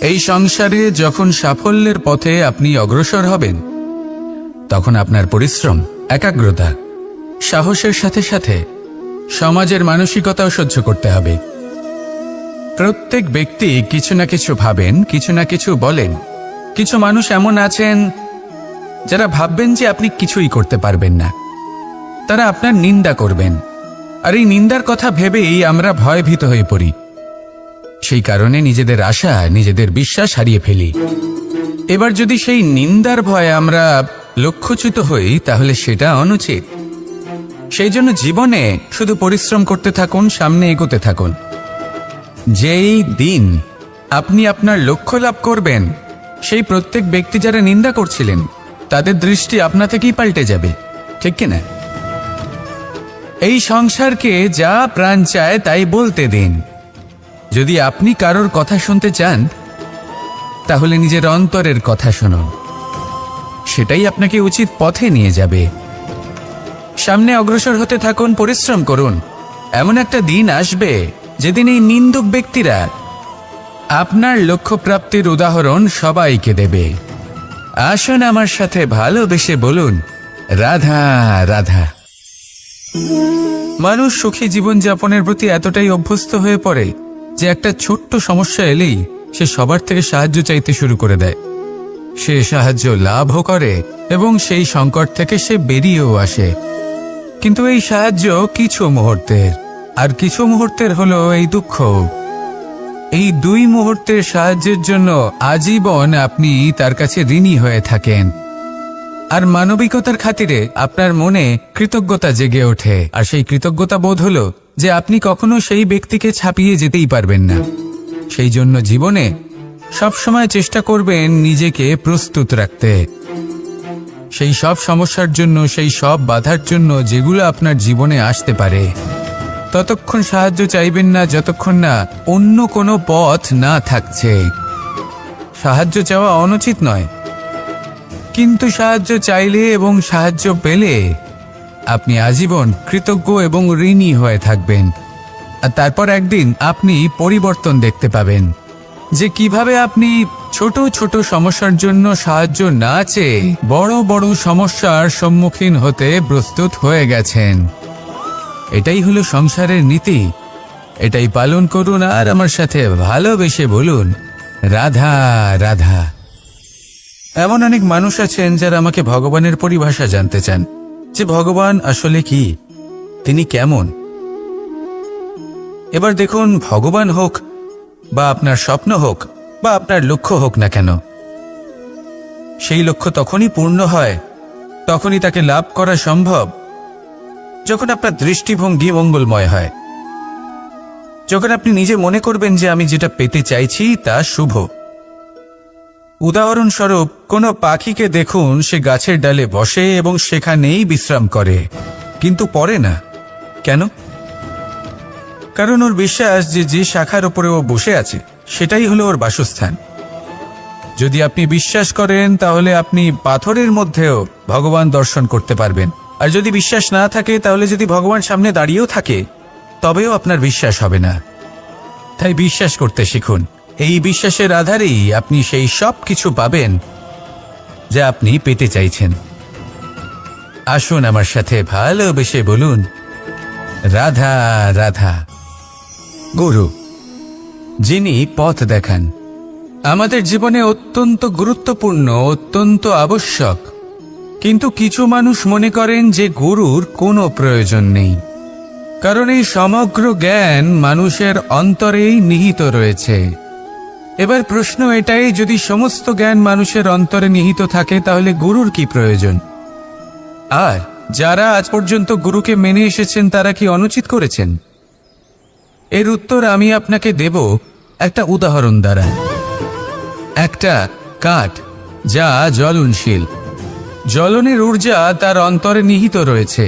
এই সংসারে যখন সাফল্যের পথে আপনি অগ্রসর হবেন, তখন আপনার পরিশ্রম, একাগ্রতা, সাহসের সাথে সাথে সমাজের মানসিকতাও সহ্য করতে হবে। প্রত্যেক ব্যক্তি কিছু না কিছু ভাবেন, কিছু না কিছু বলেন। কিছু মানুষ এমন আছেন যারা ভাববেন যে আপনি কিছুই করতে পারবেন না, তারা আপনার নিন্দা করবেন। আর এই নিন্দার কথা ভেবেই আমরা ভয়ভীত হয়ে পড়ি। সেই কারণে নিজেদের আশা, নিজেদের বিশ্বাস হারিয়ে ফেলি। এবার যদি সেই নিন্দার ভয়ে আমরা লক্ষ্যচ্যুত হই, তাহলে সেটা অনুচিত। সেই জন্য জীবনে শুধু পরিশ্রম করতে থাকুন, সামনে এগোতে থাকুন। যেই দিন আপনি আপনার লক্ষ্য লাভ করবেন, সেই প্রত্যেক ব্যক্তি যারা নিন্দা করছিলেন, তাদের দৃষ্টি আপনা থেকেই পাল্টে যাবে, ঠিক কিনা? এই সংসারকে যা প্রাণ চায় তাই বলতে দিন। যদি আপনি কারোর কথা শুনতে চান, তাহলে নিজের অন্তরের কথা শুনুন। সেটাই আপনাকে উচিত পথে নিয়ে যাবে। সামনে অগ্রসর হতে থাকুন, পরিশ্রম করুন। এমন একটা দিন আসবে যেদিন এই নিন্দুক ব্যক্তিরা আপনার লক্ষ্যপ্রাপ্তির উদাহরণ সবাইকে দেবে। আসুন আমার সাথে ভালোবেসে বলুন, রাধা রাধা। মানুষ সুখী জীবনযাপনের প্রতি এতটাই অভ্যস্ত হয়ে পড়ে যে একটা ছোট্ট সমস্যা এলেই সে সবার থেকে সাহায্য চাইতে শুরু করে দেয়। সে সাহায্য লাভও করে এবং সেই সংকট থেকে সে বেরিয়েও আসে। কিন্তু এই সাহায্য কিছু মুহূর্তের, আর কিছু মুহূর্তের হলো এই দুঃখ। এই 2 মুহূর্তের সাহায্যের জন্য আজীবন আপনি তার কাছে ঋণী হয়ে থাকেন। আর মানবিকতার খাতিরে আপনার মনে কৃতজ্ঞতা জেগে ওঠে। আর সেই কৃতজ্ঞতা বোধ হলো যে আপনি কখনো সেই ব্যক্তিকে ছাপিয়ে যেতেই পারবেন না। সেই জন্য জীবনে সবসময় চেষ্টা করবেন নিজেকে প্রস্তুত রাখতে সেই সব সমস্যার জন্য, সেই সব বাধার জন্য যেগুলো আপনার জীবনে আসতে পারে। ততক্ষণ সাহায্য চাইবেন না যতক্ষণ না অন্য কোনো পথ না থাকছে। সাহায্য চাওয়া অনুচিত নয়, কিন্তু সাহায্য চাইলে এবং সাহায্য পেলে আপনি আজীবন কৃতজ্ঞ এবং ঋণী হয়ে থাকবেন। আর তারপর একদিন আপনি পরিবর্তন দেখতে পাবেন যে কিভাবে আপনি ছোট ছোট সমস্যার জন্য সাহায্য না চেয়ে বড় বড় সমস্যার সম্মুখীন হতে প্রস্তুত হয়ে গেছেন। এটাই হলো সংসারের নীতি। এটাই পালন করুন আর আমার সাথে ভালোবেসে বলুন, রাধা রাধা। এমন অনেক মানুষ আছেন যারা আমাকে ভগবানের পরিভাষা জানতে চান, যে ভগবান আসলে কি, তিনি কেমন। এবার দেখুন, ভগবান হোক বা আপনার স্বপ্ন হোক বা আপনার লক্ষ্য হোক না কেন, সেই লক্ষ্য তখনই পূর্ণ হয়, তখনই তাকে লাভ করা সম্ভব যখন আপনার দৃষ্টিভঙ্গি মঙ্গলময় হয়। যখন আপনি নিজে মনে করবেন যে আমি যেটা পেতে চাইছি তা শুভ। উদাহরণস্বরূপ, কোনো পাখিকে দেখুন, সে গাছের ডালে বসে এবং সেখানেই বিশ্রাম করে, কিন্তু পড়ে না। কেন? কারণ ওর বিশ্বাস যে যে শাখার উপরে ও বসে আছে সেটাই হলো ওর বাসস্থান। যদি আপনি বিশ্বাস করেন, তাহলে আপনি পাথরের মধ্যেও ভগবান দর্শন করতে পারবেন। আর যদি বিশ্বাস না থাকে, তাহলে যদি ভগবান সামনে দাঁড়িয়েও থাকে, তবেও আপনার বিশ্বাস হবে না। তাই বিশ্বাস করতে শিখুন। এই বিশ্বাসের আধারেই আপনি সেই সব কিছু পাবেন যা আপনি পেতে চাইছেন। আসুন আমার সাথে ভালোবেসে বলুন, রাধা রাধা। গুরু, যিনি পথ দেখান, আমাদের জীবনে অত্যন্ত গুরুত্বপূর্ণ, অত্যন্ত আবশ্যক। কিন্তু কিছু মানুষ মনে করেন যে গুরুর কোনো প্রয়োজন নেই, কারণ এই সমগ্র জ্ঞান মানুষের অন্তরেই নিহিত রয়েছে। এবার প্রশ্ন এটাই, যদি সমস্ত জ্ঞান মানুষের অন্তরে নিহিত থাকে, তাহলে গুরুর কি প্রয়োজন? আর যারা আজ পর্যন্ত গুরুকে মেনে এসেছেন, তারা কি অনুচিত করেছেন? এর উত্তর আমি আপনাকে দেব একটা উদাহরণ দ্বারা। একটা কাঠ যা জ্বলনশীল, জ্বলনের ঊর্জা তার অন্তরে নিহিত রয়েছে,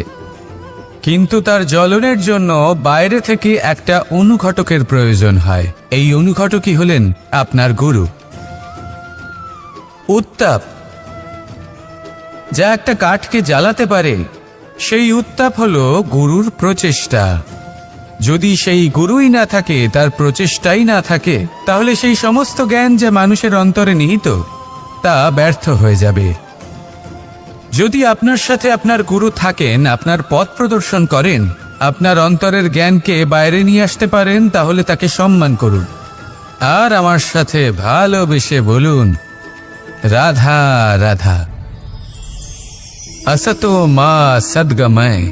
কিন্তু তার জ্বলনের জন্য বাইরে থেকে একটা অনুঘটকের প্রয়োজন হয়। এই অনুঘটকই হলেন আপনার গুরু। উত্তাপ যা একটা কাঠকে জ্বালাতে পারে, সেই উত্তাপ হলো গুরুর প্রচেষ্টা। যদি সেই গুরুই না থাকে, তার প্রচেষ্টাই না থাকে, তাহলে সেই সমস্ত জ্ঞান যা মানুষের অন্তরে নিহিত তা ব্যর্থ হয়ে যাবে। যদি আপনার সাথে আপনার গুরু থাকেন, আপনার পথ প্রদর্শন করেন, আপনার অন্তরের জ্ঞানকে বাইরে নিয়ে আসতে পারেন, তাহলে তাকে সম্মান করুন আর আমার সাথে ভালোবেসে বলুন, রাধা রাধা। असतो मा सद्गमय,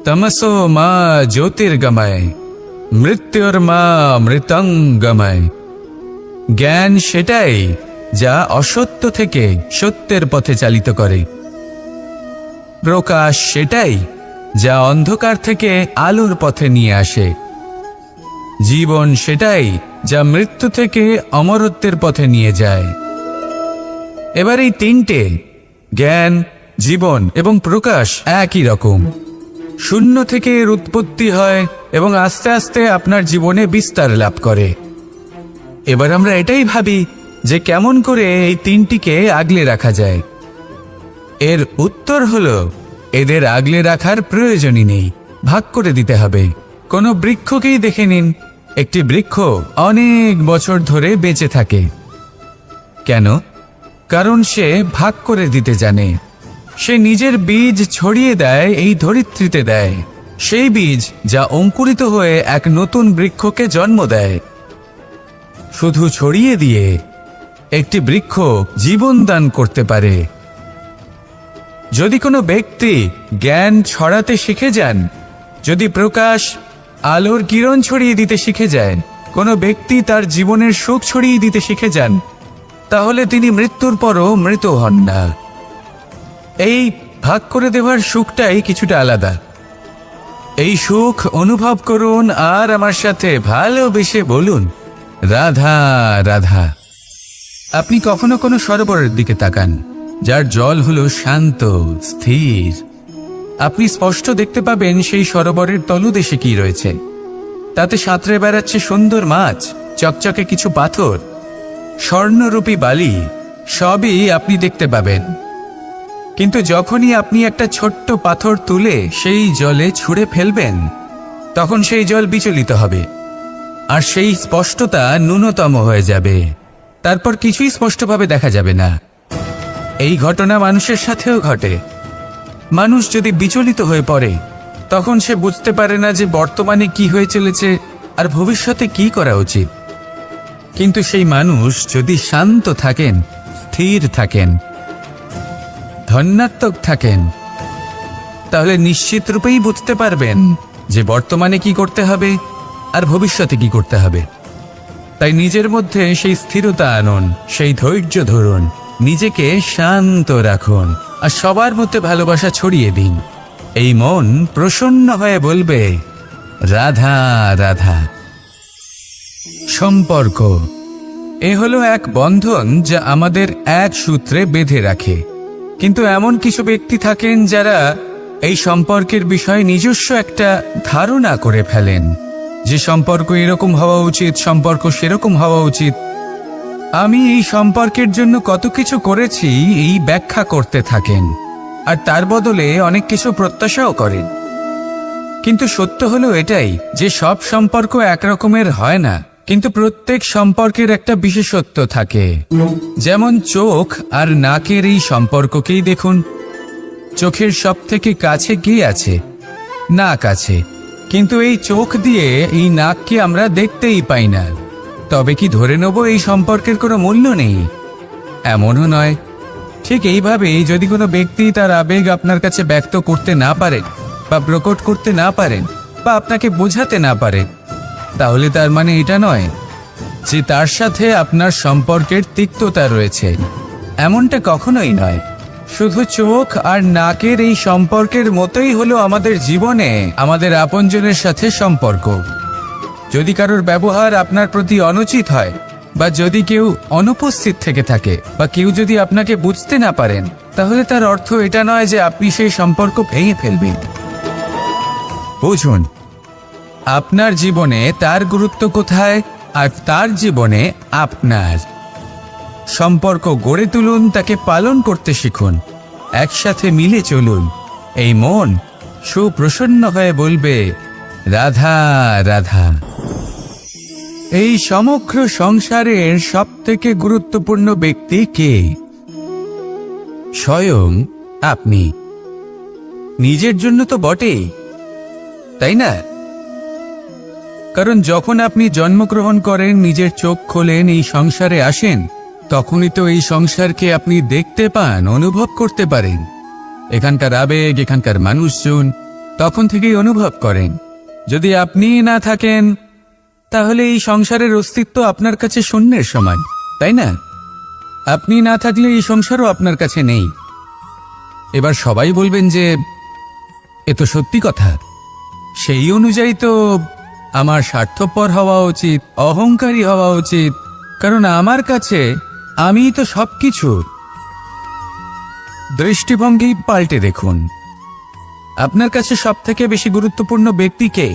तमसो मा ज्योतिर्गमय, মৃত্যুর্মা মৃতঙ্গময়। জ্ঞান সেটাই যা অসত্য থেকে সত্যের পথে চালিত করে। প্রকাশ সেটাই যা অন্ধকার থেকে আলোর পথে নিয়ে আসে। জীবন সেটাই যা মৃত্যু থেকে অমরত্বের পথে নিয়ে যায়। এবার এই তিনটে, জ্ঞান, জীবন এবং প্রকাশ, একই রকম। শূন্য থেকে এর উৎপত্তি হয় এবং আস্তে আস্তে আপনার জীবনে বিস্তার লাভ করে। এবার আমরা এটাই ভাবি যে কেমন করে এই তিনটিকে আগলে রাখা যায়। এর উত্তর হলো, এদের আগলে রাখার প্রয়োজনই নেই, ভাগ করে দিতে হবে। কোনো বৃক্ষকেই দেখে নিন, একটি বৃক্ষ অনেক বছর ধরে বেঁচে থাকে। কেন? কারণ সে ভাগ করে দিতে জানে। সে নিজের বীজ ছড়িয়ে দেয়, এই ধরিত্রীতে দেয়, সেই বীজ যা অঙ্কুরিত হয়ে এক নতুন বৃক্ষকে জন্ম দেয়। শুধু ছড়িয়ে দিয়ে একটি বৃক্ষ জীবন দান করতে পারে। যদি কোনো ব্যক্তি জ্ঞান ছড়াতে শিখে যান, যদি প্রকাশ, আলোর কিরণ ছড়িয়ে দিতে শিখে যায়, কোনো ব্যক্তি তার জীবনের সুখ ছড়িয়ে দিতে শিখে যান, তাহলে তিনি মৃত্যুর পরও মৃত হন না। এই ভাগ করে দেওয়ার সুখটাই কিছুটা আলাদা। এই সুখ অনুভব করুন আর আমার সাথে ভালোবেসে বলুন, রাধা রাধা। আপনি কখনো কোনো সরোবরের দিকে তাকান, যার জল হলো শান্ত, স্থির। আপনি স্পষ্ট দেখতে পাবেন সেই সরোবরের তলদেশে কি রয়েছে। তাতে সাঁতরে বেড়াচ্ছে সুন্দর মাছ, চকচকে কিছু পাথর, স্বর্ণরূপী বালি, সবই আপনি দেখতে পাবেন। কিন্তু যখনই আপনি একটা ছোট্ট পাথর তুলে সেই জলে ছুঁড়ে ফেলবেন, তখন সেই জল বিচলিত হবে আর সেই স্পষ্টতা ন্যূনতম হয়ে যাবে। তারপর কিছুই স্পষ্টভাবে দেখা যাবে না। এই ঘটনা মানুষের সাথেও ঘটে। মানুষ যদি বিচলিত হয়ে পড়ে, তখন সে বুঝতে পারে না যে বর্তমানে কি হয়ে চলেছে আর ভবিষ্যতে কি করা উচিত। কিন্তু সেই মানুষ যদি শান্ত থাকেন, স্থির থাকেন, ধন্যাত্মক থাকেন, তাহলে নিশ্চিত রূপেই বুঝতে পারবেন যে বর্তমানে কি করতে হবে আর ভবিষ্যতে কি করতে হবে। তাই নিজের মধ্যে সেই স্থিরতা আনুন, সেই ধৈর্য ধরুন, নিজেকে শান্ত রাখুন আর সবার মধ্যে ভালোবাসা ছড়িয়ে দিন। এই মন প্রসন্ন হয়ে বলবে, রাধা রাধা। সম্পর্ক এ হলো এক বন্ধন যা আমাদের এক সূত্রে বেঁধে রাখে। কিন্তু এমন কিছু ব্যক্তি থাকেন যারা এই সম্পর্কের বিষয়ে নিজস্ব একটা ধারণা করে ফেলেন যে সম্পর্ক এরকম হওয়া উচিত, সম্পর্ক সেরকম হওয়া উচিত। আমি এই সম্পর্কের জন্য কত কিছু করেছি এই ব্যাখ্যা করতে থাকেন আর তার বদলে অনেক কিছু প্রত্যাশাও করেন। কিন্তু সত্য হলো এটাই যে সব সম্পর্ক একরকমের হয় না, কিন্তু প্রত্যেক সম্পর্কের একটা বিশেষত্ব থাকে। যেমন চোখ আর নাকের এই সম্পর্ককেই দেখুন। চোখের সব থেকে কাছে কে আছে? নাক আছে। কিন্তু এই চোখ দিয়ে এই নাককে আমরা দেখতেই পাই না। তবে কি ধরে নেব এই সম্পর্কের কোনো মূল্য নেই? এমনও নয়। ঠিক এইভাবেই যদি কোনো ব্যক্তি তার আবেগ আপনার কাছে ব্যক্ত করতে না পারেন বা প্রকট করতে না পারেন বা আপনাকে বোঝাতে না পারেন, তাহলে তার মানে এটা নয় যে তার সাথে আপনার সম্পর্কের তিক্ততা রয়েছে। এমনটা কখনোই নয়। শুধু চোখ আর নাকের এই সম্পর্কের মতোই হলো আমাদের জীবনে আমাদের আপনজনের সাথে সম্পর্ক। যদি কারোর ব্যবহার আপনার প্রতি অনুচিত হয় বা যদি কেউ অনুপস্থিত থেকে থাকে বা কেউ যদি আপনাকে বুঝতে না পারেন, তাহলে তার অর্থ এটা নয় যে আপনি সেই সম্পর্ক ভেঙে ফেলবেন। বুঝুন, আপনার জীবনে তার গুরুত্ব কোথায় আর তার জীবনে আপনার। সম্পর্ক গড়ে তুলুন, তাকে পালন করতে শিখুন, একসাথে মিলে চলুন। এই মন সুপ্রসন্ন হয়ে বলবে, রাধা রাধা। এই সমগ্র সংসারের সবথেকে গুরুত্বপূর্ণ ব্যক্তি কে? স্বয়ং আপনি। নিজের জন্য তো বটেই, তাই না? কারণ যখন আপনি জন্মগ্রহণ করেন, নিজের চোখ খোলেন, এই সংসারে আসেন, তখনই তো এই সংসারকে আপনি দেখতে পান, অনুভব করতে পারেন। এখানকার আবেগ, এখানকার মানুষজন তখন থেকেই অনুভব করেন। যদি আপনি না থাকেন, তাহলে এই সংসারের অস্তিত্ব আপনার কাছে শূন্যের সমান, তাই না? আপনি না থাকলে এই সংসারও আপনার কাছে নেই। এবার সবাই বলবেন যে এ তো সত্যি কথা, সেই অনুযায়ী তো আমার স্বার্থপর হওয়া উচিত, অহংকারী হওয়া উচিত, কারণ আমার কাছে আমিই তো সবকিছু। দৃষ্টিভঙ্গি পাল্টে দেখুন। আপনার কাছে সবথেকে বেশি গুরুত্বপূর্ণ ব্যক্তি কে?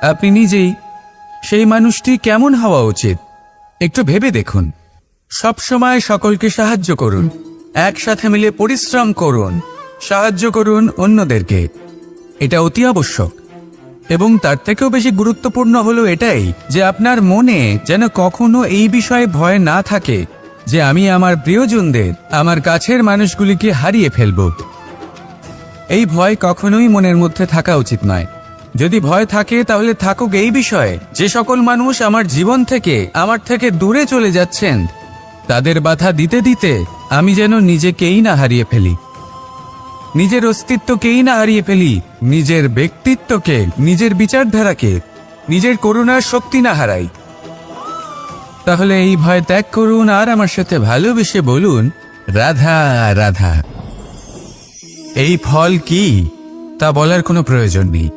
আপনি নিজেই। সেই মানুষটি কেমন হওয়া উচিত একটু ভেবে দেখুন। সবসময় সকলকে সাহায্য করুন, একসাথে মিলে পরিশ্রম করুন, সাহায্য করুন অন্যদেরকে। এটা অতি আবশ্যক। এবং তার থেকেও বেশি গুরুত্বপূর্ণ হলো এটাই যে আপনার মনে যেন কখনো এই বিষয়ে ভয় না থাকে যে আমি আমার প্রিয়জনদের, আমার কাছের মানুষগুলিকে হারিয়ে ফেলব। এই ভয় কখনোই মনের মধ্যে থাকা উচিত নয়। যদি ভয় থাকে তাহলে থাকুক এই বিষয়ে যে সকল মানুষ আমার জীবন থেকে, আমার থেকে দূরে চলে যাচ্ছেন, তাদের বাধা দিতে দিতে আমি যেন নিজেকেই না হারিয়ে ফেলি, নিজের অস্তিত্বকেই না হারিয়ে ফেলি, নিজের ব্যক্তিত্বকে, নিজের বিচারধারাকে, নিজের করুণার শক্তি না হারাই। তাহলে এই ভয় ত্যাগ করুন আর আমার সাথে ভালোবেসে বলুন, রাধা রাধা। এই ফল কি তা বলার কোনো প্রয়োজন নেই।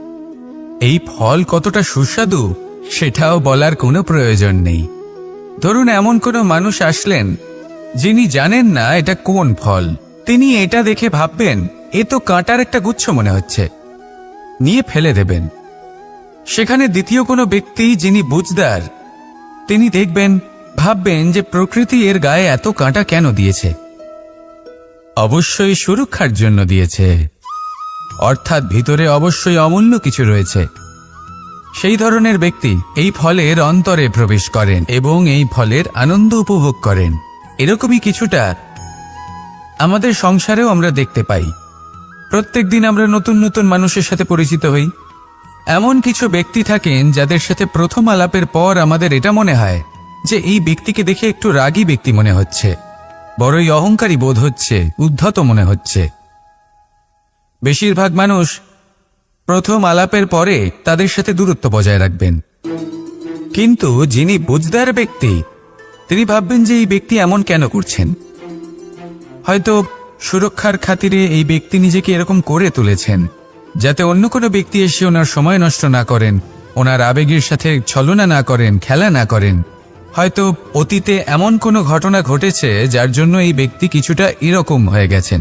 এই ফল কতটা সুস্বাদু সেটাও বলার কোনো প্রয়োজন নেই। ধরুন এমন কোনো মানুষ আসলেন যিনি জানেন না এটা কোন ফল। তিনি এটা দেখে ভাববেন এ তো কাঁটার একটা গুচ্ছ মনে হচ্ছে, নিয়ে ফেলে দেবেন। সেখানে দ্বিতীয় কোনো ব্যক্তি যিনি বুঝদার, তিনি দেখবেন, ভাববেন যে প্রকৃতি এর গায়ে এত কাঁটা কেন দিয়েছে? অবশ্যই সুরক্ষার জন্য দিয়েছে, অর্থাৎ ভিতরে অবশ্যই অমূল্য কিছু রয়েছে। সেই ধরনের ব্যক্তি এই ফলের অন্তরে প্রবেশ করেন এবং এই ফলের আনন্দ উপভোগ করেন। এরকমই কিছুটা আমাদের সংসারেও আমরা দেখতে পাই। প্রত্যেকদিন আমরা নতুন নতুন মানুষের সাথে পরিচিত হই। এমন কিছু ব্যক্তি থাকেন যাদের সাথে প্রথম আলাপের পর আমাদের এটা মনে হয় যে এই ব্যক্তিকে দেখে একটু রাগী ব্যক্তি মনে হচ্ছে, বড়ই অহংকারী বোধ হচ্ছে, উদ্ধত মনে হচ্ছে। বেশিরভাগ মানুষ প্রথম আলাপের পরে তাদের সাথে দূরত্ব বজায় রাখবেন। কিন্তু যিনি বুঝদার ব্যক্তি, তিনি ভাববেন যে এই ব্যক্তি এমন কেন করছেন। হয়তো সুরক্ষার খাতিরে এই ব্যক্তি নিজেকে এরকম করে তুলেছেন যাতে অন্য কোনো ব্যক্তি এসে ওনার সময় নষ্ট না করেন, ওনার আবেগের সাথে ছলনা না করেন, খেলা না করেন। হয়তো অতীতে এমন কোনো ঘটনা ঘটেছে যার জন্য এই ব্যক্তি কিছুটা এরকম হয়ে গেছেন।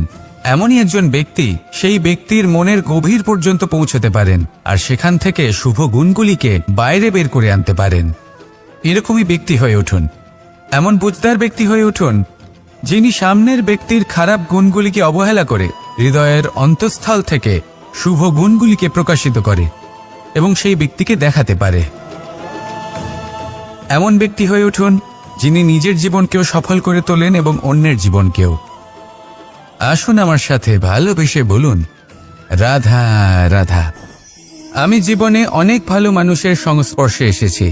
এমনই একজন ব্যক্তি সেই ব্যক্তির মনের গভীর পর্যন্ত পৌঁছতে পারেন আর সেখান থেকে শুভ গুণগুলিকে বাইরে বের করে আনতে পারেন। এরকমই ব্যক্তি হয়ে উঠুন, এমন বুঝদার ব্যক্তি হয়ে উঠুন যিনি সামনের ব্যক্তির খারাপ গুণগুলিকে অবহেলা করে হৃদয়ের অন্তঃস্থল থেকে শুভ গুণগুলিকে প্রকাশিত করে এবং সেই ব্যক্তিকে দেখাতে পারে। এমন ব্যক্তি হয়ে উঠুন যিনি নিজের জীবনকেও সফল করে তোলেন এবং অন্যের জীবনকেও। আসুন আমার সাথে ভালোবেসে বলুন, রাধা রাধা। আমি জীবনে অনেক ভালো মানুষের সংস্পর্শে এসেছি।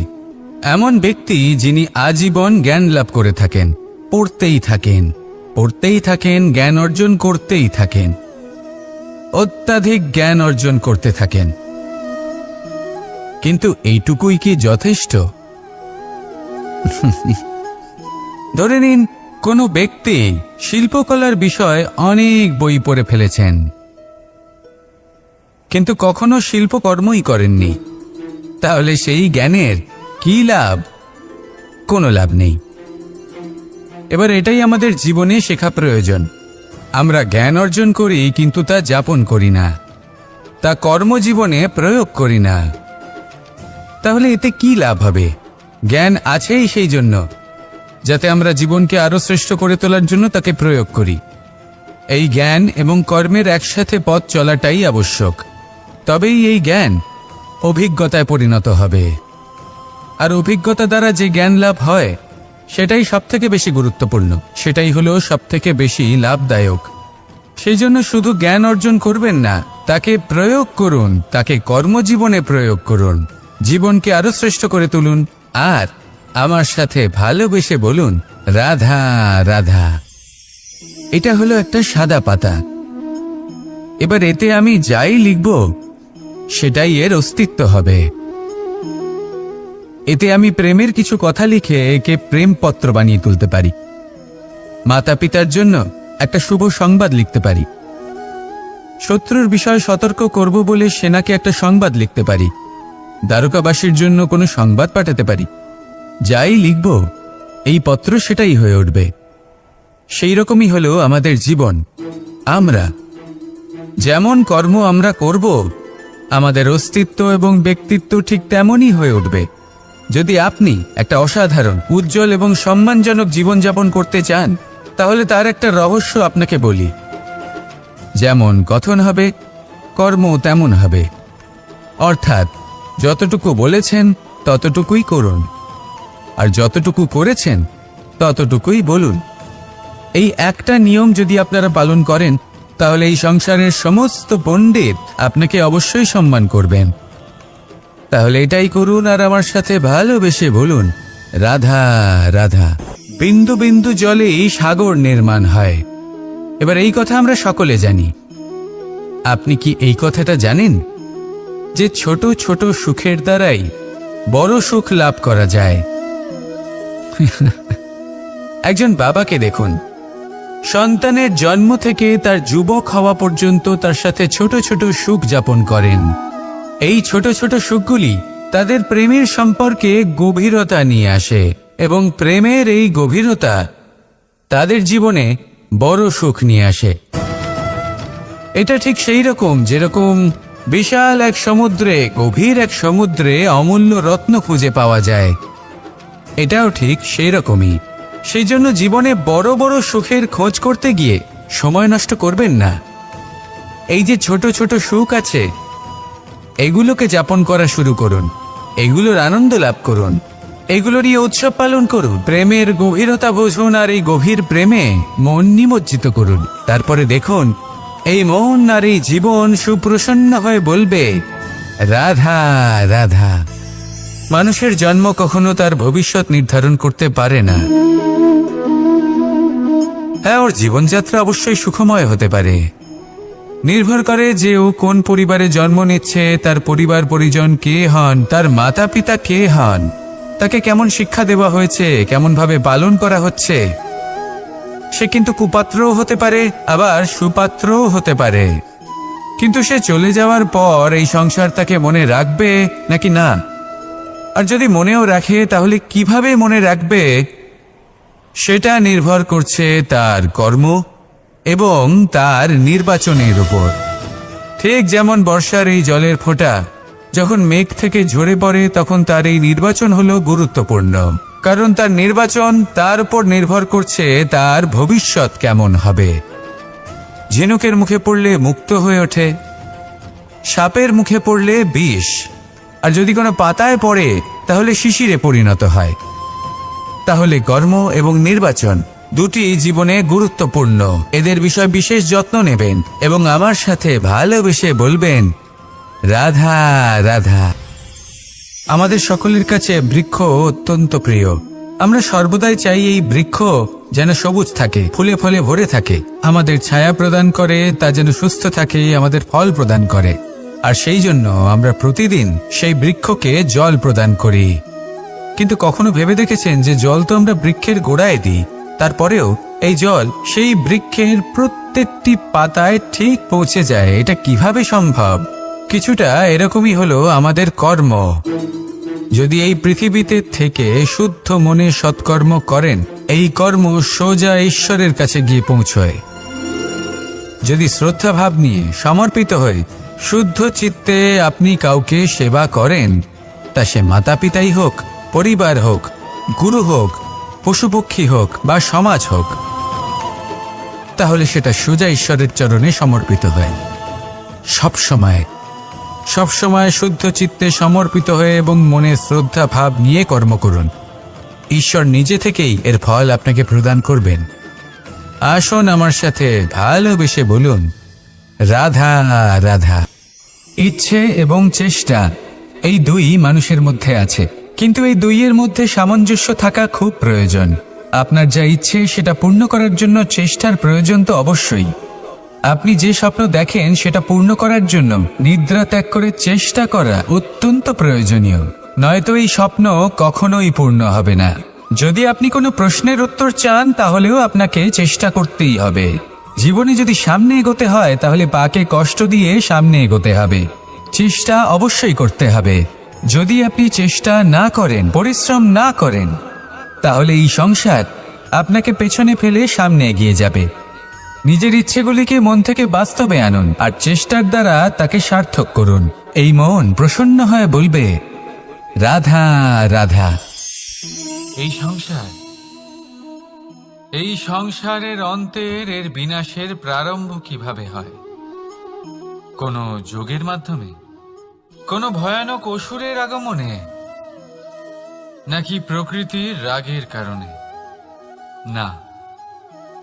এমন ব্যক্তি যিনি আজীবন জ্ঞান লাভ করে থাকেন, পড়তেই থাকেন, পড়তেই থাকেন, জ্ঞান অর্জন করতেই থাকেন, অত্যাধিক জ্ঞান অর্জন করতে থাকেন। কিন্তু এইটুকুই কি যথেষ্ট? ধরে নিন কোনো ব্যক্তি শিল্পকলার বিষয়ে অনেক বই পড়ে ফেলেছেন, কিন্তু কখনো শিল্পকর্মই করেননি। তাহলে সেই জ্ঞানের কি লাভ? কোনো লাভ নেই। এবার এটাই আমাদের জীবনে শেখা প্রয়োজন। আমরা জ্ঞান অর্জন করি কিন্তু তা যাপন করি না, তা কর্মজীবনে প্রয়োগ করি না। তাহলে এতে কি লাভ হবে? জ্ঞান আছেই সেই জন্য যাতে আমরা জীবনকে আরো শ্রেষ্ঠ করে তোলার জন্য তাকে প্রয়োগ করি। এই জ্ঞান এবং কর্মের একসাথে পথ চলাটাই আবশ্যক। তবেই এই জ্ঞান অভিজ্ঞতায় পরিণত হবে। আর অভিজ্ঞতা দ্বারা যে জ্ঞান লাভ হয় সেটাই সবথেকে বেশি গুরুত্বপূর্ণ, সেটাই হলো সবথেকে বেশি লাভদায়ক। সেই জন্য শুধু জ্ঞান অর্জন করবেন না, তাকে প্রয়োগ করুন, তাকে কর্মজীবনে প্রয়োগ করুন, জীবনকে আরো শ্রেষ্ঠ করে তুলুন। আর আমার সাথে ভালোবেসে বলুন, রাধা রাধা। এটা হলো একটা সাদা পাতা। এবার এতে আমি যাই লিখব সেটাই এর অস্তিত্ব হবে। এতে আমি প্রেমের কিছু কথা লিখে একে প্রেমপত্র বানিয়ে তুলতে পারি। মাতা পিতার জন্য একটা শুভ সংবাদ লিখতে পারি। শত্রুর বিষয়ে সতর্ক করব বলে সেনাকে একটা সংবাদ লিখতে পারি। দ্বারকাবাসীর জন্য কোনো সংবাদ পাঠাতে পারি। যাই লিখব এই পত্র সেটাই হয়ে উঠবে। সেই রকমই হলো আমাদের জীবন। আমরা যেমন কর্ম আমরা করব, আমাদের অস্তিত্ব এবং ব্যক্তিত্ব ঠিক তেমনই হয়ে উঠবে। যদি আপনি একটা অসাধারণ, উজ্জ্বল এবং সম্মানজনক জীবনযাপন করতে চান, তাহলে তার একটা রহস্য আপনাকে বলি। যেমন কথন হবে, কর্ম তেমন হবে। অর্থাৎ যতটুকু বলেছেন ততটুকুই করুন, আর যতটুকু করেছেন ততটুকুই বলুন। এই একটা নিয়ম যদি আপনারা পালন করেন, তাহলে এই সংসারের সমস্ত পণ্ডিত আপনাকে অবশ্যই সম্মান করবেন। তাহলে এটাই করুন আর আমার সাথে ভালোবেসে বলুন, রাধা রাধা। বিন্দু বিন্দু জলেই সাগর নির্মাণ হয়। এবার এই কথা আমরা সকলে জানি। আপনি কি এই কথাটা জানেন যে ছোট ছোট সুখের দ্বারাই বড় সুখ লাভ করা যায়? একজন বাবাকে দেখুন, সন্তানের জন্ম থেকে তার যুবক হওয়া পর্যন্ত তার সাথে ছোট ছোট সুখ যাপন করেন। এই ছোট ছোট সুখগুলি তাদের প্রেমের সম্পর্কে গভীরতা নিয়ে আসে, এবং প্রেমের এই গভীরতা তাদের জীবনে বড় সুখ নিয়ে আসে। এটা ঠিক সেই রকম যেরকম বিশাল এক সমুদ্রে, গভীর এক সমুদ্রে অমূল্য রত্ন খুঁজে পাওয়া যায়। এটাও ঠিক সেই রকমই। সেই জন্য জীবনে বড় বড় সুখের খোঁজ করতে গিয়ে সময় নষ্ট করবেন না। এই যে ছোট ছোট সুখ আছে, এগুলোকে যাপন করা শুরু করুন, এগুলোর আনন্দ লাভ করুন, এগুলোরই উৎসব পালন করুন। প্রেমের গভীরতা বুঝুন আর এই গভীর প্রেমে মন নিমজ্জিত করুন। তারপরে দেখুন এই মন আর এই জীবন সুপ্রসন্ন হয়ে বলবে, রাধা রাধা। মানুষের জন্ম কখনো তার ভবিষ্যৎ নির্ধারণ করতে পারে না। হ্যাঁ, ওর জীবনযাত্রা অবশ্যই সুখময় হতে পারে। নির্ভর করে যে ও কোন পরিবারে জন্ম নিচ্ছে, তার পরিবার পরিজন কে হন, তার মাতা পিতা কে হন, তাকে কেমন শিক্ষা দেওয়া হয়েছে, কেমন ভাবে পালন করা হচ্ছে। সে কিন্তু কুপাত্রও হতে পারে, আবার সুপাত্রও হতে পারে। কিন্তু সে চলে যাওয়ার পর এই সংসার তাকে মনে রাখবে নাকি না? আর যদি মনেও রাখে, তাহলে কিভাবে মনে রাখবে সেটা নির্ভর করছে তার কর্ম এবং তার নির্বাচনের উপর। ঠিক যেমন বর্ষার এই জলের ফোঁটা যখন মেঘ থেকে ঝরে পড়ে, তখন তার এই নির্বাচন হলো গুরুত্বপূর্ণ, কারণ তার নির্বাচন তার উপর নির্ভর করছে তার ভবিষ্যৎ কেমন হবে। ঝিনুকের মুখে পড়লে মুক্ত হয়ে ওঠে, সাপের মুখে পড়লে বিষ, আর যদি কোনো পাতায় পড়ে তাহলে শিশিরে পরিণত হয়। তাহলে কর্ম এবং নির্বাচন দুটি জীবনে গুরুত্বপূর্ণ। এদের বিষয়ে বিশেষ যত্ন নেবেন এবং আমার সাথে ভালোবেসে বলবেন, রাধা রাধা। আমাদের সকলের কাছে বৃক্ষ অত্যন্ত প্রিয়। আমরা সর্বদাই চাই এই বৃক্ষ যেন সবুজ থাকে, ফুলে ফলে ভরে থাকে, আমাদের ছায়া প্রদান করে, তা যেন সুস্থ থাকে, আমাদের ফল প্রদান করে। আর সেই জন্য আমরা প্রতিদিন সেই বৃক্ষকে জল প্রদান করি। কিন্তু কখনো ভেবে দেখেছেন যে জল তো আমরা বৃক্ষের গোড়ায় দিই, তারপরেও এই জল সেই বৃক্ষের প্রত্যেকটি পাতায় ঠিক পৌঁছে যায়? এটা কিভাবে সম্ভব? কিছুটা এরকমই হলো আমাদের কর্ম। যদি এই পৃথিবীতে থেকে শুদ্ধ মনে সৎকর্ম করেন, এই কর্ম সোজা ঈশ্বরের কাছে গিয়ে পৌঁছয়। যদি শ্রদ্ধা ভাব নিয়ে সমর্পিত হয়ে শুদ্ধ চিত্তে আপনি কাউকে সেবা করেন, তা সে মাতা পিতাই হোক, পরিবার হোক, গুরু হোক, পশুপক্ষী হোক বা সমাজ হোক, তাহলে সেটা সোজা ঈশ্বরের চরণে সমর্পিত হয়। সব সময় সবসময় শুদ্ধ চিত্তে সমর্পিত হয়ে এবং মনে শ্রদ্ধা ভাব নিয়ে কর্ম করুন। ঈশ্বর নিজে থেকেই এর ফল আপনাকে প্রদান করবেন। আসুন আমার সাথে ভালোবেসে বলুন, রাধা রাধা। ইচ্ছে এবং চেষ্টা এই দুই মানুষের মধ্যে আছে, কিন্তু এই দুইয়ের মধ্যে সামঞ্জস্য থাকা খুব প্রয়োজন। আপনার যা ইচ্ছে সেটা পূর্ণ করার জন্য চেষ্টার প্রয়োজন তো অবশ্যই। আপনি যে স্বপ্ন দেখেন সেটা পূর্ণ করার জন্য নিদ্রা ত্যাগ করে চেষ্টা করা অত্যন্ত প্রয়োজনীয়, নয়তো এই স্বপ্ন কখনোই পূর্ণ হবে না। যদি আপনি কোনো প্রশ্নের উত্তর চান তাহলেও আপনাকে চেষ্টা করতেই হবে। জীবনে যদি সামনে এগোতে হয় তাহলে পাকে কষ্ট দিয়ে সামনে এগোতে হবে, চেষ্টা অবশ্যই করতে হবে। যদি আপনি চেষ্টা না করেন, পরিশ্রম না করেন, তাহলে এই সংসার আপনাকে পেছনে ফেলে সামনে এগিয়ে যাবে। নিজের ইচ্ছেগুলিকে মন থেকে বাস্তবে আনুন আর চেষ্টার দ্বারা তাকে সার্থক করুন। এই মন প্রসন্ন হয়ে বলবে, রাধা রাধা। এই সংসারের অন্তের এর বিনাশের প্রারম্ভ কিভাবে হয়? কোনো যোগের মাধ্যমে, কোনো ভয়ানক অসুরের আগমনে, নাকি প্রকৃতির রাগের কারণে? না,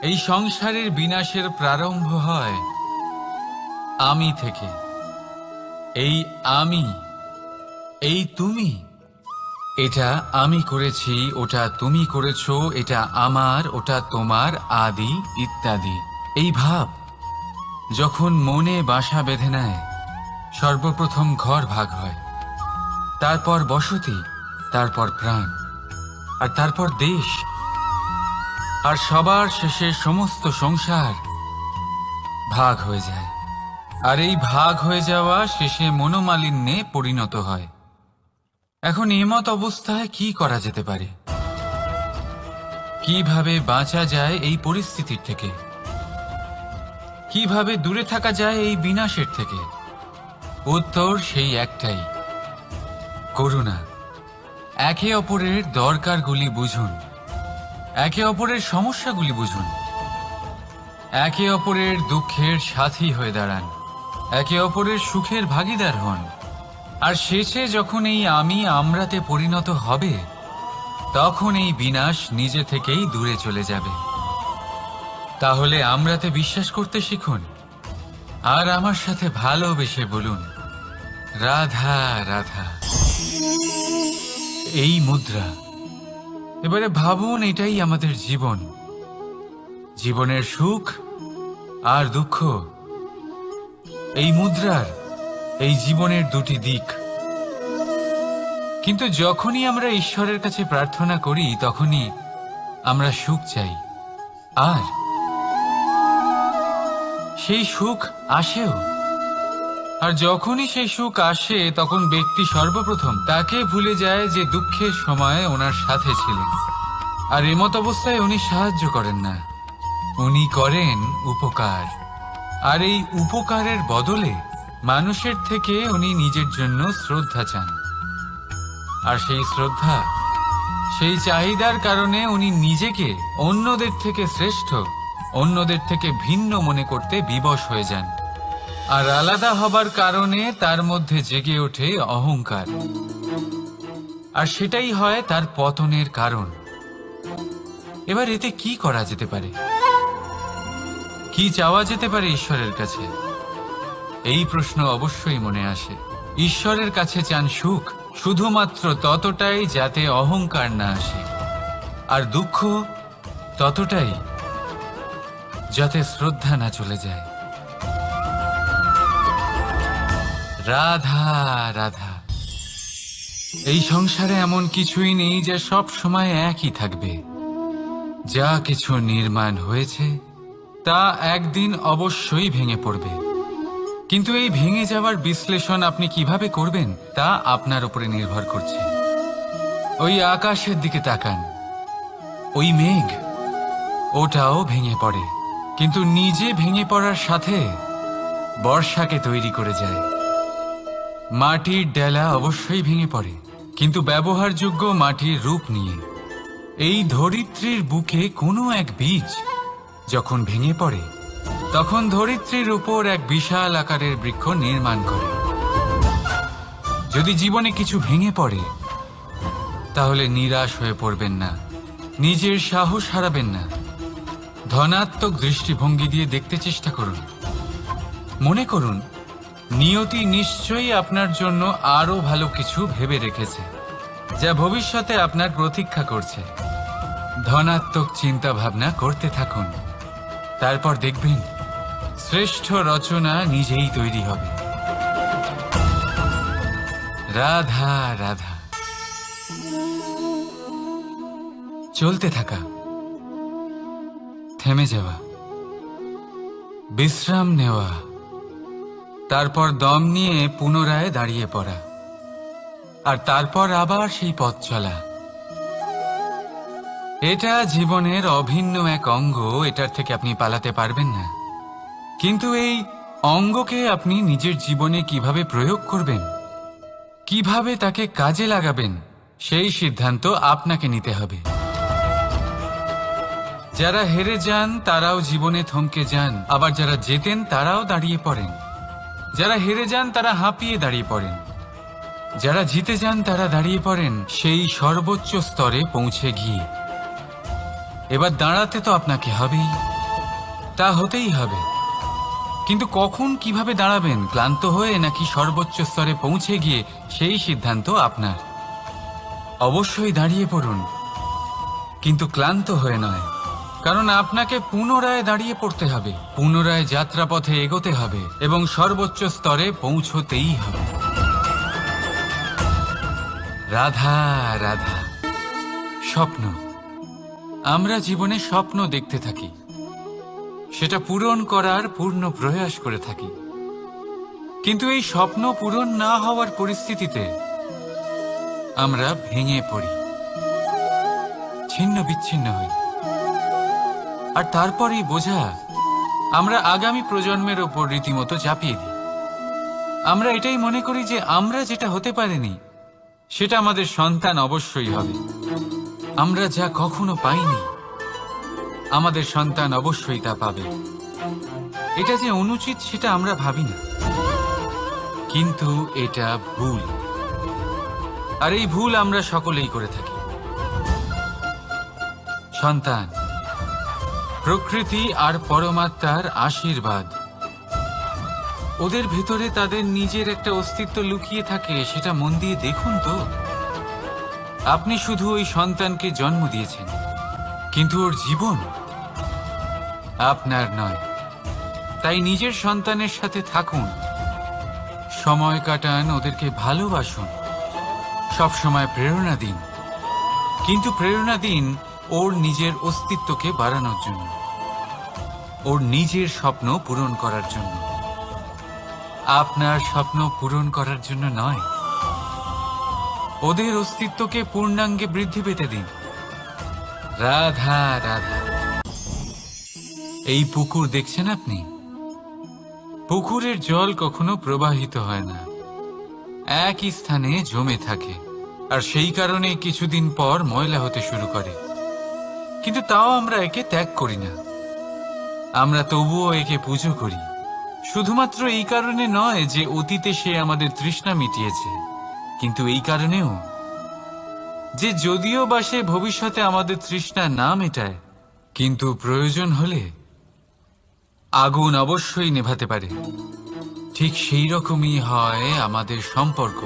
এই সংসারের বিনাশের প্রারম্ভ হয় আমি থেকে। এই আমি, এই তুমি, এটা আমি করেছি, ওটা তুমি করেছো, এটা আমার, ওটা তোমার, আদি ইত্যাদি। এই ভাব যখন মনে বাসা বেঁধে নেয়, সর্বপ্রথম ঘর ভাগ হয়, তারপর বসতি, তারপর প্রাণ, আর তারপর দেশ, আর সবার শেষে সমস্ত সংসার ভাগ হয়ে যায়। আর এই ভাগ হয়ে যাওয়া শেষে মনোমালিন্যে পরিণত হয়। এখন এমত অবস্থায় কি করা যেতে পারে? কিভাবে বাঁচা যায় এই পরিস্থিতির থেকে? কিভাবে দূরে থাকা যায় এই বিনাশের থেকে? উত্তর সেই একটাই, করুণা। একে অপরের দরকারগুলি বুঝুন, একে অপরের সমস্যাগুলি বুঝুন, একে অপরের দুঃখের সাথী হয়ে দাঁড়ান, একে অপরের সুখের ভাগীদার হন। আর শেষে যখন এই আমি আমরাতে পরিণত হবে, তখন এই বিনাশ নিজে থেকেই দূরে চলে যাবে। তাহলে আমরাতে বিশ্বাস করতে শিখুন আর আমার সাথে ভালোবেসে বলুন, রাধা রাধা। এই মুদ্রা, এবারে ভাবুন এটাই আমাদের জীবন, জীবনের সুখ আর দুঃখ। এই মুদ্রার, এই জীবনের দুটি দিক। কিন্তু যখনই আমরা ঈশ্বরের কাছে প্রার্থনা করি তখনই আমরা সুখ চাই, আর সেই সুখ আসেও। আর যখনই সেই সুখ আসে তখন ব্যক্তি সর্বপ্রথম তাকে ভুলে যায় যে দুঃখের সময় ওনার সাথে ছিলেন। আর এমত অবস্থায় উনি সাহায্য করেন না, উনি করেন উপকার। আর এই উপকারের বদলে মানুষের থেকে উনি নিজের জন্য শ্রদ্ধা চান। আর সেই শ্রদ্ধা, সেই চাহিদার কারণে উনি নিজেকে অন্যদের থেকে শ্রেষ্ঠ, অন্যদের থেকে ভিন্ন মনে করতে বিবশ হয়ে যান। আর আলাদা হবার কারণে তার মধ্যে জেগে ওঠে অহংকার, আর সেটাই হয় তার পতনের কারণ। এবার এতে কি করা যেতে পারে? কি চাওয়া যেতে পারে ঈশ্বরের কাছে? এই প্রশ্ন অবশ্যই মনে আসে। ঈশ্বরের কাছে চান সুখ, শুধুমাত্র ততটাই যাতে অহংকার না আসে, আর দুঃখ ততটাই যাতে শ্রদ্ধা না চলে যায়। রাধা রাধা। এই সংসারে এমন কিছুই নেই যে সব সময় একই থাকবে। যা কিছু নির্মাণ হয়েছে তা একদিন অবশ্যই ভেঙে পড়বে, কিন্তু এই ভেঙে যাওয়ার বিশ্লেষণ আপনি কিভাবে করবেন তা আপনার উপরে নির্ভর করছে। ওই আকাশের দিকে তাকান, ওই মেঘ, ওটাও ভেঙে পড়ে, কিন্তু নিজে ভেঙে পড়ার সাথে বর্ষাকে তৈরি করে যায়। মাটির ডেলা অবশ্যই ভেঙে পড়ে, কিন্তু ব্যবহারযোগ্য মাটির রূপ নিয়ে। এই ধরিত্রীর বুকে কোনো এক বীজ যখন ভেঙে পড়ে, তখন ধরিত্রীর উপর এক বিশাল আকারের বৃক্ষ নির্মাণ করে। যদি জীবনে কিছু ভেঙে পড়ে তাহলে নিরাশ হয়ে পড়বেন না, নিজের সাহস হারাবেন না। ধনাত্মক দৃষ্টিভঙ্গি দিয়ে দেখতে চেষ্টা করুন। মনে করুন নিয়তি নিশ্চয়ই আপনার জন্য আরো ভালো কিছু ভেবে রেখেছে, যা ভবিষ্যতে আপনার প্রতীক্ষা করছে। ধনাত্মক চিন্তা ভাবনা করতে থাকুন, তারপর দেখবেন শ্রেষ্ঠ রচনা নিজেই তৈরি হবে। রাধা রাধা। চলতে থাকা, থেমে যাওয়া, বিশ্রাম নেওয়া, তারপর দম নিয়ে পুনরায় দাঁড়িয়ে পড়া, আর তারপর আবার সেই পথ চলা। এটা জীবনের অভিন্ন এক অঙ্গ, এটার থেকে আপনি পালাতে পারবেন না। কিন্তু এই অঙ্গকে আপনি নিজের জীবনে কিভাবে প্রয়োগ করবেন, কিভাবে তাকে কাজে লাগাবেন, সেই সিদ্ধান্ত আপনাকে নিতে হবে। যারা হেরে যান তারাও জীবনে থমকে যান, আবার যারা জেতেন তারাও দাঁড়িয়ে পড়েন। যারা হেরে যান তারা হাঁপিয়ে দাঁড়িয়ে পড়েন, যারা জিতে যান তারা দাঁড়িয়ে পড়েন সেই সর্বোচ্চ স্তরে পৌঁছে গিয়ে। এবার দাঁড়াতে তো আপনাকে হবেই, তা হতেই হবে। কিন্তু কখন কিভাবে দাঁড়াবেন, ক্লান্ত হয়ে নাকি সর্বোচ্চ স্তরে পৌঁছে গিয়ে, সেই সিদ্ধান্ত আপনার। অবশ্যই দাঁড়িয়ে পড়ুন, কিন্তু ক্লান্ত হয়ে নয়, কারণ আপনাকে পুনরায় দাঁড়িয়ে পড়তে হবে, পুনরায় যাত্রাপথে এগোতে হবে এবং সর্বোচ্চ স্তরে পৌঁছতেই হবে। রাধা রাধা। স্বপ্ন, আমরা জীবনে স্বপ্ন দেখতে থাকি, সেটা পূরণ করার পূর্ণ প্রয়াস করে থাকি। কিন্তু এই স্বপ্ন পূরণ না হওয়ার পরিস্থিতিতে আমরা ভেঙে পড়ি, ছিন্ন বিচ্ছিন্ন হই, আর তারপর এই বোঝা আমরা আগামী প্রজন্মের ওপর রীতিমতো চাপিয়ে দিই। আমরা এটাই মনে করি যে আমরা যেটা হতে পারিনি সেটা আমাদের সন্তান অবশ্যই হবে। আমরা যা কখনো পাইনি আমাদের সন্তান অবশ্যই তা পাবে। এটা যে অনুচিত সেটা আমরা ভাবি না, কিন্তু এটা ভুল, আর এই ভুল আমরা সকলেই করে থাকি। সন্তান প্রকৃতি আর পরমাত্মার আশীর্বাদ, ওদের ভেতরে তাদের নিজের একটা অস্তিত্ব লুকিয়ে থাকে, সেটা মন দিয়ে দেখুন তো। আপনি শুধু ওই সন্তানকে জন্ম দিয়েছেন, কিন্তু ওর জীবন আপনার নয়। তাই নিজের সন্তানের সাথে থাকুন, সময় কাটান, ওদেরকে ভালোবাসুন, সবসময় প্রেরণা দিন, কিন্তু প্রেরণা দিন ওর নিজের অস্তিত্বকে বাড়ানোর জন্য, ওর নিজের স্বপ্ন পূরণ করার জন্য, আপনার স্বপ্ন পূরণ করার জন্য নয়। ওদের অস্তিত্বকে পূর্ণাঙ্গে বৃদ্ধি পেতে দিন। রাধা রাধা। এই পুকুর দেখছেন আপনি, পুকুরের জল কখনো প্রবাহিত হয় না, একই স্থানে জমে থাকে, আর সেই কারণে কিছুদিন পর ময়লা হতে শুরু করে। কিন্তু তাও আমরা একে ত্যাগ করি না, আমরা তবুও একে পুজো করি। শুধুমাত্র এই কারণে নয় যে অতীতে সে আমাদের তৃষ্ণা মিটিয়েছে, কিন্তু এই কারণেও যে যদিও বা সে ভবিষ্যতে আমাদের তৃষ্ণা না মেটায়, কিন্তু প্রয়োজন হলে আগুন অবশ্যই নেভাতে পারে। ঠিক সেই রকমই হয় আমাদের সম্পর্ক,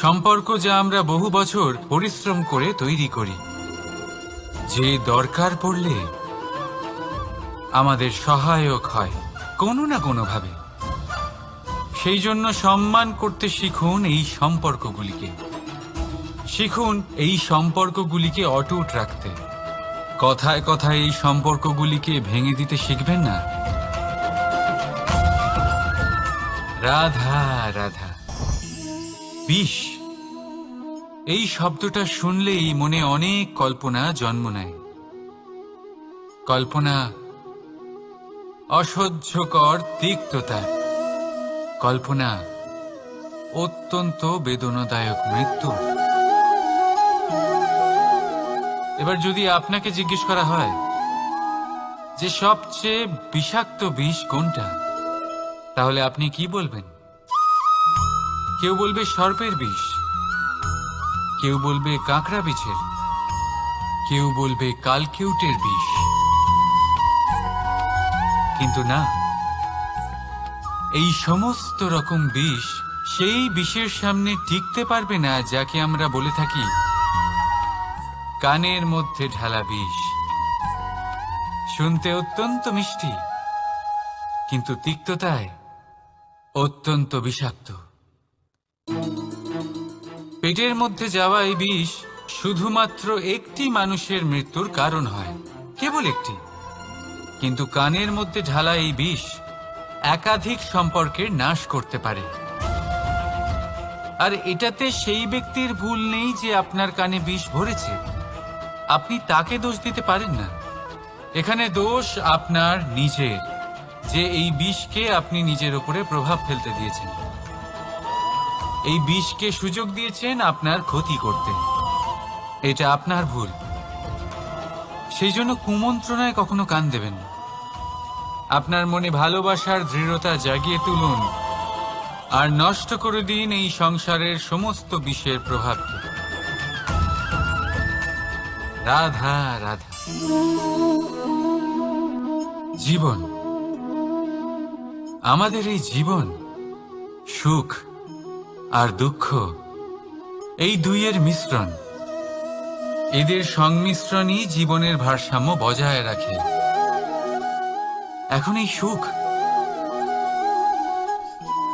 সম্পর্ক যা আমরা বহু বছর পরিশ্রম করে তৈরি করি, যে দরকার পড়লে আমাদের সহায়ক হয় কোনো না কোনোভাবে। সেই জন্য সম্মান করতে শিখুন এই সম্পর্কগুলিকে, শিখুন এই সম্পর্কগুলিকে অটুট রাখতে। কথায় কথায় এই সম্পর্কগুলিকে ভেঙে দিতে শিখবেন না। রাধা রাধা। বিষ, এই শব্দটা শুনলেই মনে অনেক কল্পনা জন্ম নেয়। কল্পনা অসহ্যকর তিক্ততা, কল্পনা অত্যন্ত বেদনাদায়ক মৃত্যু। এবার যদি আপনাকে জিজ্ঞেস করা হয় যে সবচেয়ে বিষাক্ত বিষ কোনটা, তাহলে আপনি কি বলবেন? কেউ বলবে সর্পের বিষ, কেউ বলবে কাঁকড়া বিছের, কেউ বলবে কালকেউটের বিষ। কিন্তু না, এই সমস্ত রকম বিষ সেই বিষের সামনে টিকতে পারবে না যাকে আমরা বলে থাকি কানের মধ্যে ঢালা বিষ। শুনতে অত্যন্ত মিষ্টি, কিন্তু তিক্ততায় অত্যন্ত বিষাক্ত। পেটের মধ্যে যাওয়া এই বিষ শুধুমাত্র একটি মানুষের মৃত্যুর কারণ হয়, কেবল একটি। কিন্তু কানের মধ্যে ঢালা এই বিষ একাধিক সম্পর্কের নাশ করতে পারে। আর এটাতে সেই ব্যক্তির ভুল নেই যে আপনার কানে বিষ ভরেছে, আপনি তাকে দোষ দিতে পারেন না। এখানে দোষ আপনার নিজের, যে এই বিষকে আপনি নিজের উপরে প্রভাব ফেলতে দিয়েছেন, এই বিষকে সুযোগ দিয়েছেন আপনার ক্ষতি করতে। এটা আপনার ভুল। সেই জন্য কুমন্ত্রণায় কখনো কান দেবেন না। আপনার মনে ভালোবাসার দৃঢ়তা জাগিয়ে তুলুন আর নষ্ট করে দিন এই সংসারের সমস্ত বিষের প্রভাবকে। রাধা রাধা। জীবন, আমাদের এই জীবন, সুখ আর দুঃখ, এই দুইয়ের মিশ্রণ। এদের সংমিশ্রণই জীবনের ভারসাম্য বজায় রাখে। এখন এই সুখ,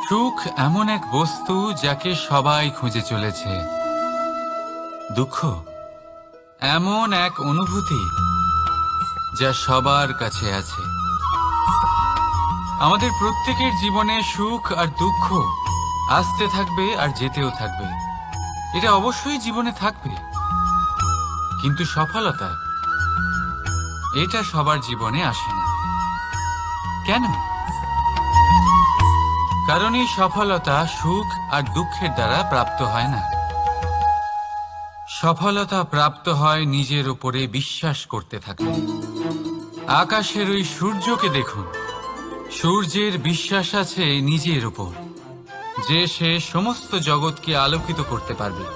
সুখ এমন এক বস্তু যাকে সবাই খুঁজে চলেছে। দুঃখ এমন এক অনুভূতি যা সবার কাছে আছে। আমাদের প্রত্যেকের জীবনে সুখ আর দুঃখ আসতে থাকবে আর যেতেও থাকবে। এটা অবশ্যই জীবনে থাকবে। কিন্তু সফলতা, এটা সবার জীবনে আসে না। কেন? কারণ এই সফলতা সুখ আর দুঃখের দ্বারা প্রাপ্ত হয় না। সফলতা প্রাপ্ত হয় নিজের উপরে বিশ্বাস করতে থাকলে। আকাশের ওই সূর্যকে দেখুন, সূর্যের বিশ্বাস আছে নিজের উপর যে সে সমস্ত জগৎকে আলোকিত করতে পারবে,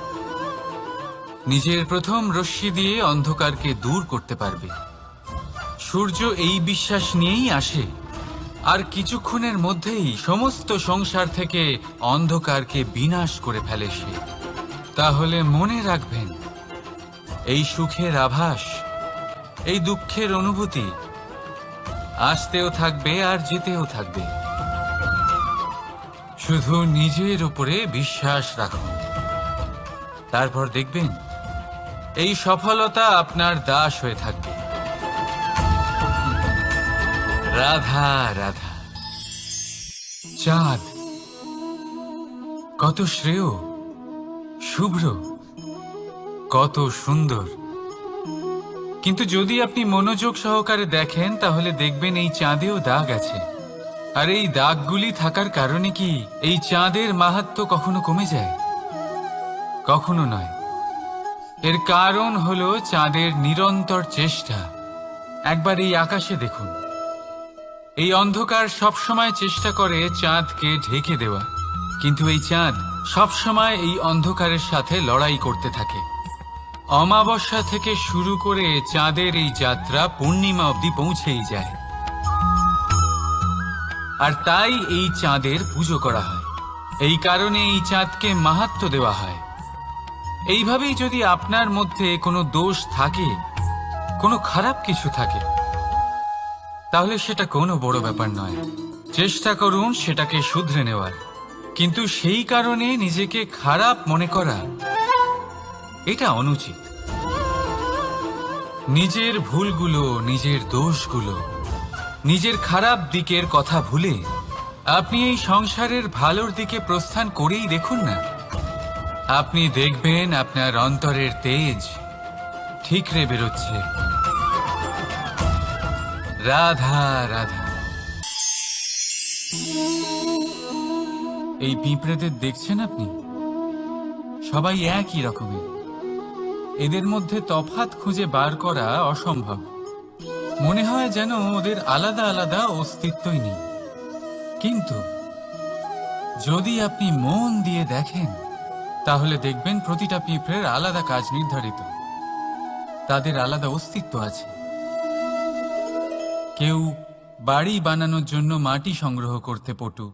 নিজের প্রথম রশ্মি দিয়ে অন্ধকারকে দূর করতে পারবে। সূর্য এই বিশ্বাস নিয়েই আসে, আর কিছুক্ষণের মধ্যেই সমস্ত সংসার থেকে অন্ধকারকে বিনাশ করে ফেলে সে। তাহলে মনে রাখবেন, এই সুখের আভাস, এই দুঃখের অনুভূতি আসতেও থাকবে আর যেতেও থাকবে। শুধু নিজের উপরে বিশ্বাস রাখুন, তারপর দেখবেন এই সফলতা আপনার দাস হয়ে থাকবে। রাধা রাধা। চাঁদ কত শ্রেয়, শুভ্র, কত সুন্দর। কিন্তু যদি আপনি মনোযোগ সহকারে দেখেন তাহলে দেখবেন এই চাঁদেও দাগ আছে। আর এই দাগগুলি থাকার কারণে কি এই চাঁদের মাহাত্ম্য কখনো কমে যায়? কখনো নয়। এর কারণ হলো চাঁদের নিরন্তর চেষ্টা। একবার এই আকাশে দেখুন, এই অন্ধকার সবসময় চেষ্টা করে চাঁদকে ঢেকে দেওয়া, কিন্তু এই চাঁদ সবসময় এই অন্ধকারের সাথে লড়াই করতে থাকে। অমাবস্যা থেকে শুরু করে চাঁদের এই যাত্রা পূর্ণিমা অবধি পৌঁছেই যায়। আর তাই এই চাঁদের পুজো করা হয়, এই কারণে এই চাঁদকে মাহাত্ম্য দেওয়া হয়। এইভাবেই যদি আপনার মধ্যে কোনো দোষ থাকে, কোনো খারাপ কিছু থাকে, তাহলে সেটা কোনো বড় ব্যাপার নয়। চেষ্টা করুন সেটাকে শুধরে নেওয়ার। কিন্তু সেই কারণে নিজেকে খারাপ মনে করা, এটা অনুচিত। নিজের ভুলগুলো, নিজের দোষগুলো, নিজের খারাপ দিকের কথা ভুলে আপনি এই সংসারের ভালোর দিকে প্রস্থান করেই দেখুন না। আপনি দেখবেন আপনার অন্তরের তেজ ঠিকরে বেরোচ্ছে। রাধা রাধা। এই পিঁপড়েদের দেখছেন আপনি? সবাই একই রকমের। এদের মধ্যে তফাৎ খুঁজে বার করা অসম্ভব। মনে হয় যেন ওদের আলাদা আলাদা অস্তিত্বই নেই। কিন্তু যদি আপনি মন দিয়ে দেখেন তাহলে দেখবেন প্রতিটা পিঁপড়ের আলাদা কাজ নির্ধারিত, তাদের আলাদা অস্তিত্ব আছে। কেউ বাড়ি বানানোর জন্য মাটি সংগ্রহ করতে পটু,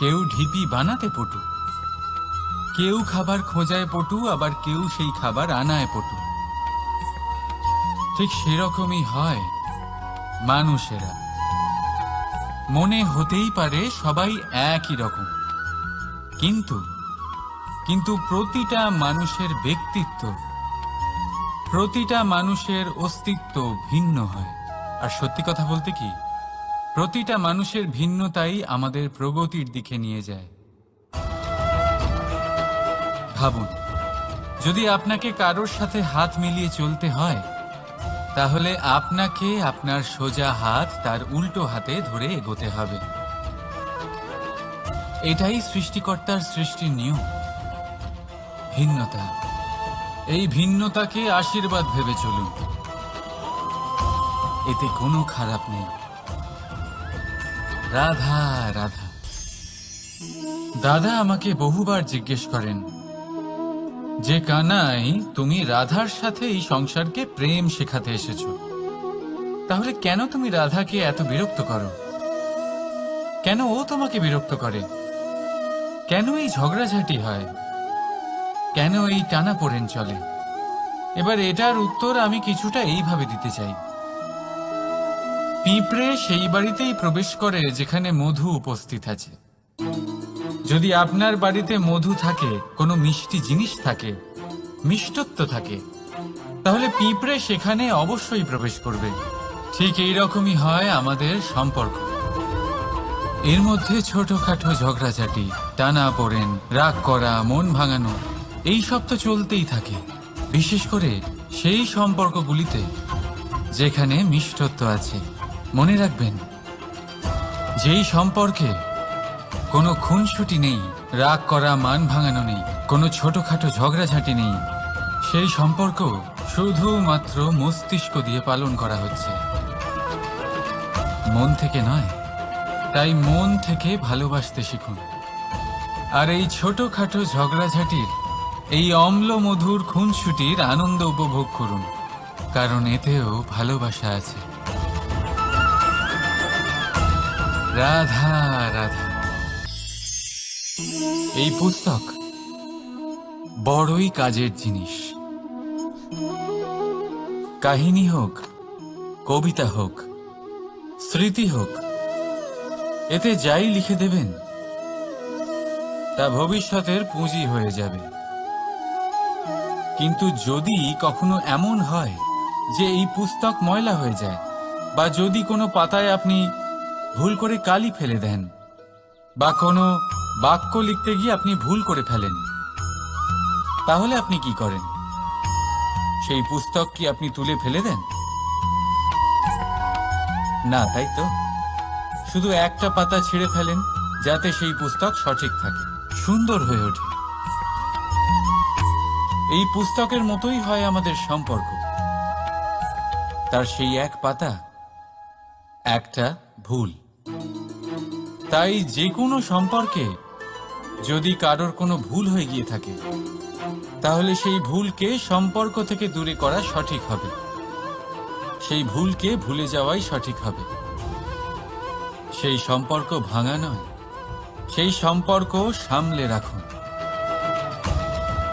কেউ ঢিপি বানাতে পটু, কেউ খাবার খোঁজায় পটু, আবার কেউ সেই খাবার আনায় পটু। ঠিক সেরকমই হয় মানুষেরা। মনে হতেই পারে সবাই একই রকম, কিন্তু প্রতিটা মানুষের ব্যক্তিত্ব, প্রতিটা মানুষের অস্তিত্ব ভিন্ন হয়। আর সত্যি কথা বলতে কি, প্রতিটা মানুষের ভিন্নতাই আমাদের প্রগতির দিকে নিয়ে যায়। ভাবুন, যদি আপনাকে কারোর সাথে হাত মিলিয়ে চলতে হয়, তাহলে আপনাকে আপনার সোজা হাত তার উল্টো হাতে ধরে এগোতে হবে। এটাই সৃষ্টিকর্তার সৃষ্টির নিয়ম। ভিন্নতা, এই ভিন্নতাকে আশীর্বাদ ভেবে চলুন, এতে কোনো খারাপ নেই। রাধা রাধা। দাদা আমাকে বহুবার জিজ্ঞেস করেন যে কানাই, তুমি রাধার সাথে এই সংসারকে প্রেম শেখাতে এসেছো, তাহলে কেন তুমি রাধাকে এত বিরক্ত করো? কেন ও তোমাকে বিরক্ত করে? কেন এই ঝগড়াঝাটি হয়? কেন এই টানাপোড়েন চলে? এবার এটার উত্তর আমি কিছুটা এইভাবে দিতে চাই। পিঁপড়ে সেই বাড়িতেই প্রবেশ করে যেখানে মধু উপস্থিত আছে। যদি আপনার বাড়িতে মধু থাকে, কোনো মিষ্টি জিনিস থাকে, মিষ্টত্ব থাকে, তাহলে পিঁপড়ে সেখানে অবশ্যই প্রবেশ করবে। ঠিক এইরকমই হয় আমাদের সম্পর্ক। এর মধ্যে ছোটখাটো ঝগড়াঝাটি, টানাপোড়েন, রাগ করা, মন ভাঙানো, এই সব তো চলতেই থাকে। বিশেষ করে সেই সম্পর্কগুলিতে যেখানে মিষ্টত্ব আছে। মনে রাখবেন, যেই সম্পর্কে কোনো খুনসুটি নেই, রাগ করা, মান ভাঙানো নেই, কোনো ছোটখাটো ঝগড়াঝাটি নেই, সেই সম্পর্ক শুধুমাত্র মস্তিষ্ক দিয়ে পালন করা হচ্ছে, মন থেকে নয়। তাই মন থেকে ভালোবাসতে শিখুন। আর এই ছোটখাটো ঝগড়াঝাটির, এই অম্ল মধুর খুনসুটির আনন্দ উপভোগ করুন, কারণ এতেও ভালোবাসা আছে। রাধা রাধা। এই পুস্তক বড়ই কাজের জিনিস। কাহিনী হোক, কবিতা হোক, স্মৃতি হোক, এতে যাই লিখে দেবেন তা ভবিষ্যতের পুঁজি হয়ে যাবে। কিন্তু যদি কখনো এমন হয় যে এই পুস্তক ময়লা হয়ে যায়, বা যদি কোনো পাতায় আপনি ভুল করে কালি ফেলে দেন, বা কোনো বাক্য লিখতে গিয়ে আপনি ভুল করে ফেলেন, তাহলে আপনি কি করেন? সেই পুস্তক কি আপনি তুলে ফেলে দেন? না, তাই তো। শুধু একটা পাতা ছিঁড়ে ফেলেন, যাতে সেই পুস্তক সঠিক থাকে, সুন্দর হয়ে ওঠে। এই পুস্তকের মতোই হয় আমাদের সম্পর্ক। তার সেই এক পাতা, একটা ভুল। তাই যে কোনো সম্পর্কে যদি কারোর কোনো ভুল হয়ে গিয়ে থাকে, তাহলে সেই ভুলকে সম্পর্ক থেকে দূরে করা সঠিক হবে। সেই ভুলকে ভুলে যাওয়াই সঠিক হবে। সেই সম্পর্ক ভাঙা নয়, সেই সম্পর্ক সামলে রাখুন।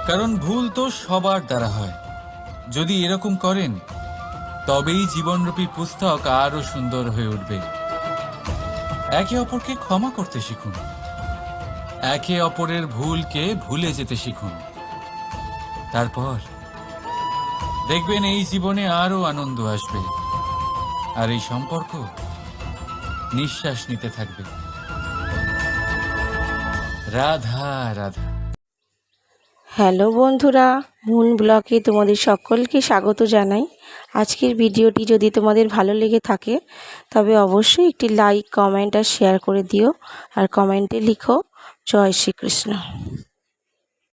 কারণ ভুল তো সবার দ্বারা হয়। যদি এরকম করেন, তবেই জীবনরূপী পুস্তক আরো সুন্দর হয়ে উঠবে। একে অপরকে ক্ষমা করতে শিখুন, একে অপরের ভুলকে ভুলে যেতে শিখুন। তারপর দেখবেন এই জীবনে আরো আনন্দ আসবে, আর এই সম্পর্ক নিঃশ্বাস নিতে থাকবে। রাধা রাধা। হ্যালো বন্ধুরা, মুন ব্লগে তোমাদের সকলকে স্বাগত জানাই। আজকের ভিডিওটি যদি তোমাদের ভালো লেগে থাকে, তবে অবশ্যই একটি লাইক, কমেন্ট আর শেয়ার করে দিও। আর কমেন্টে লিখো জয় শ্রীকৃষ্ণ।